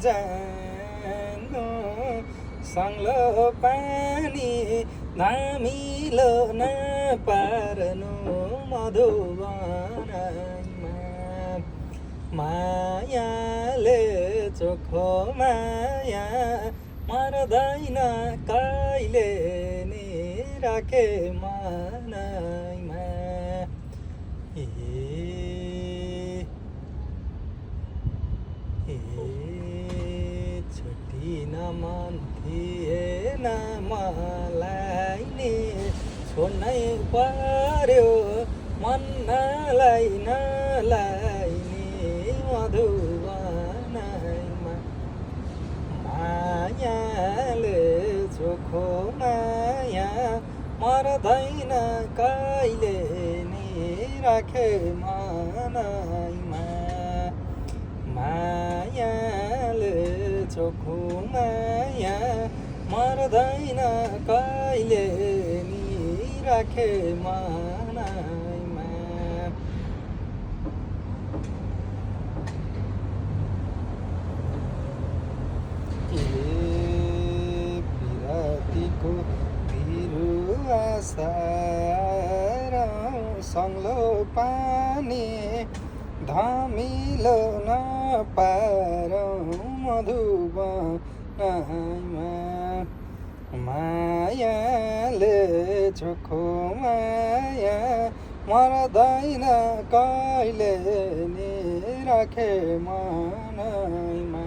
जानु सङ्लो पानी धामिलो नपार्नु मधुवनमा मायाले चोखो माया मर्दैन कहिले नि राखे मनैमा छुट्टिन मन थिएन मलाई नि छोड्नै पर्यो मन नलाई नि मधुवनमा मायाले चोखो माया मर्दैन कहिले नि राखे मनैमा मायाले चोखो माया मर्दैन कहिले नि राखे मनैमा पिरातीको बिरुवा सारौँ सङ्लो पानी धामिलो नपारौँ मधुवनमा मायाले चोखो माया मर्दैन कहिले नि राखे मनैमा